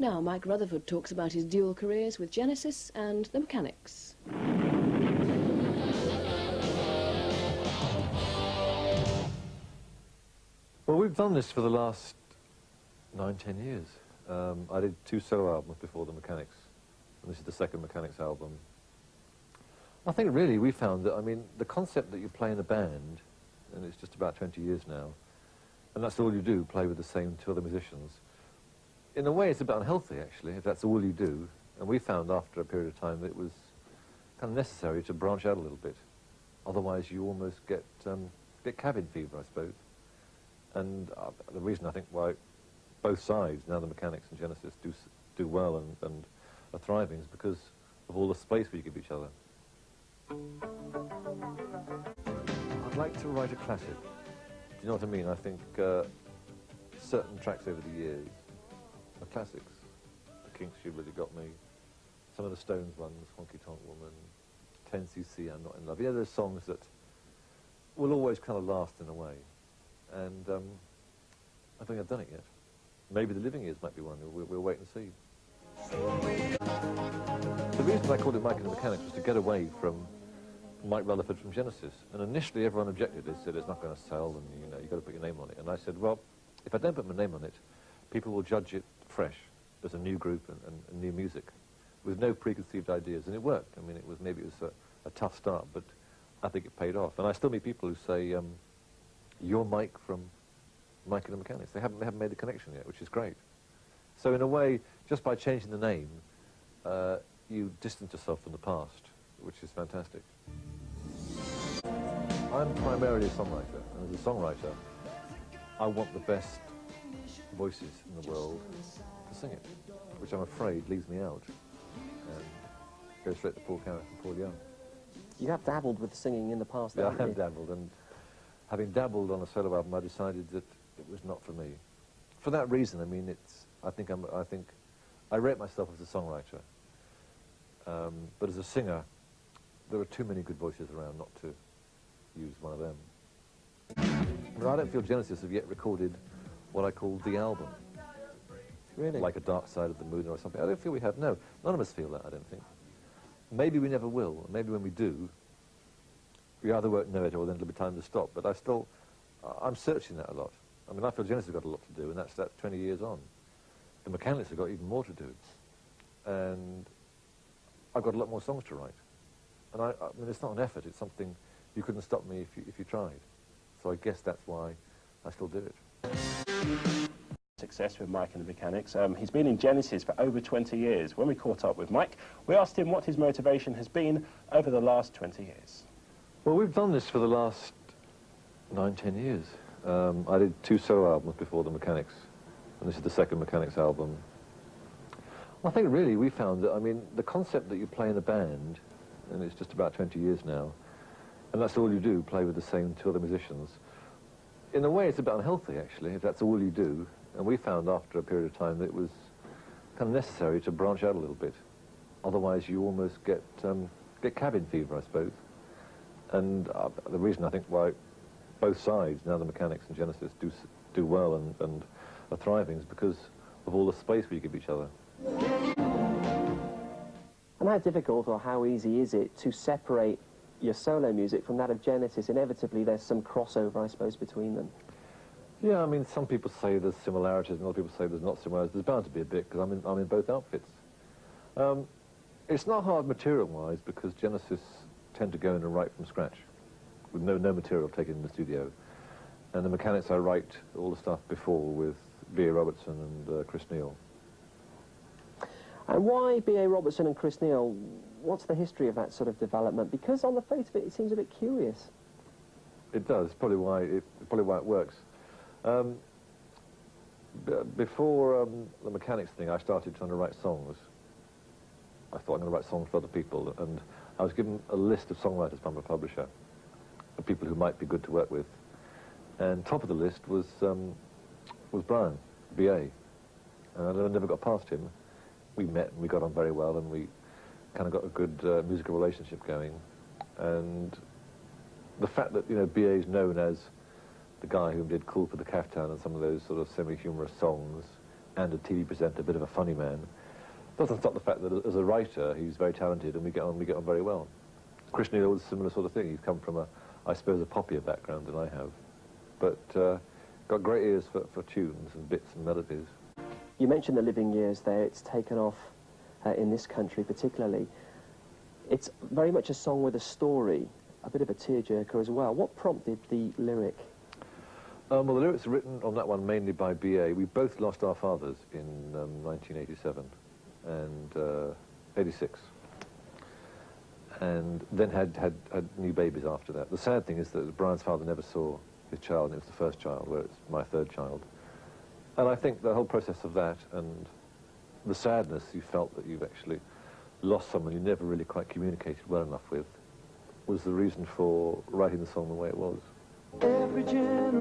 Now, Mike Rutherford talks about his dual careers with Genesis and the Mechanics. Well, we've done this for the last 9–10 years. I did 2 solo albums before the Mechanics, and this is the second Mechanics album. I think really we found that, I mean, the concept that you play in a band, and it's just about 20 years now, and that's all you do, play with the same 2 other musicians. In a way, it's a bit unhealthy, actually, if that's all you do. And we found after a period of time that it was kind of necessary to branch out a little bit. Otherwise, you almost get cabin fever, I suppose. And the reason I think why both sides, now the Mechanics and Genesis, do well and are thriving is because of all the space we give each other. I'd like to write a classic. Do you know what I mean? I think certain tracks over the years are classics. The Kinks, You Really Got Me. Some of the Stones ones, Honky Tonk Woman, 10cc, I'm Not in Love. Yeah, there's songs that will always kind of last in a way. And I think I've done it yet. Maybe The Living Years might be one. We'll wait and see. The reason I called it Mike and the Mechanics was to get away from Mike Rutherford from Genesis. And initially everyone objected. They said it's not going to sell and you've got to put your name on it. And I said, well, if I don't put my name on it, people will judge it fresh as a new group and new music with no preconceived ideas. And it worked. I mean, maybe it was a tough start, but I think it paid off. And I still meet people who say, you're Mike from Mike and the Mechanics. They haven't made the connection yet, which is great. So in a way, just by changing the name, you distance yourself from the past, which is fantastic. I'm primarily a songwriter, and as a songwriter, I want the best voices in the world to sing it, which I'm afraid leaves me out and goes straight to Paul Carrack and Paul Young. You have dabbled with singing in the past, Yeah, I haven't have you? dabbled, and having dabbled on a solo album, I decided that it was not for me. For that reason, I mean, I think I rate myself as a songwriter, but as a singer, there are too many good voices around not to use one of them. But I don't feel Genesis have yet recorded what I call the album. Really? Like A Dark Side of the Moon or something. I don't feel we have. No, none of us feel that, I don't think. Maybe we never will. Maybe when we do, we either won't know it or then it'll be time to stop. But I'm searching that a lot. I mean, I feel Genesis have got a lot to do, and that's 20 years on. The Mechanics have got even more to do. And I've got a lot more songs to write. And I mean, it's not an effort, it's something you couldn't stop me if you tried. So I guess that's why I still do it. Success with Mike and the Mechanics. He's been in Genesis for over 20 years. When we caught up with Mike, we asked him what his motivation has been over the last 20 years. Well, we've done this for the last 9–10 years. I did 2 solo albums before the Mechanics, and this is the second Mechanics album. I think really we found that, I mean, the concept that you play in a band, and it's just about 20 years now, and that's all you do, play with the same 2 other musicians. In a way, it's a bit unhealthy, actually, if that's all you do. And we found after a period of time that it was kind of necessary to branch out a little bit. Otherwise, you almost get cabin fever, I suppose. And the reason I think why both sides, now the Mechanics and Genesis, do well and are thriving is because of all the space we give each other. And how difficult or how easy is it to separate your solo music from that of Genesis? Inevitably, there's some crossover, I suppose, between them. Yeah, I mean, some people say there's similarities and other people say there's not similarities. There's bound to be a bit, because I'm in both outfits. It's not hard material-wise, because Genesis tend to go in and write from scratch, with no material taken in the studio. And the Mechanics, I write all the stuff before with B.A. Robertson and Chris Neal. And why B.A. Robertson and Chris Neal? What's the history of that sort of development? Because on the face of it, it seems a bit curious. It does. Probably why it works. Before the Mechanics thing, I started trying to write songs. I thought I'm going to write songs for other people, and I was given a list of songwriters by my publisher, of people who might be good to work with. And top of the list was Brian, B.A. And I never got past him. We met and we got on very well, and we kind of got a good musical relationship going. And the fact that, B.A. is known as the guy who did Cool for the Caftan and some of those sort of semi-humorous songs, and a TV presenter, a bit of a funny man. Doesn't stop the fact that as a writer, he's very talented, and we get on very well. Chris Neal was a similar sort of thing. He's come from I suppose, a poppier background than I have, but got great ears for tunes and bits and melodies. You mentioned the living years there. It's taken off in this country particularly. It's very much a song with a story, a bit of a tearjerker as well. What prompted the lyric? Well, the lyrics are written on that one mainly by B.A. We both lost our fathers in 1987 and 86. And then had new babies after that. The sad thing is that Brian's father never saw his child, and it was the first child, where it's my third child. And I think the whole process of that and the sadness you felt that you've actually lost someone you never really quite communicated well enough with was the reason for writing the song the way it was. Every generation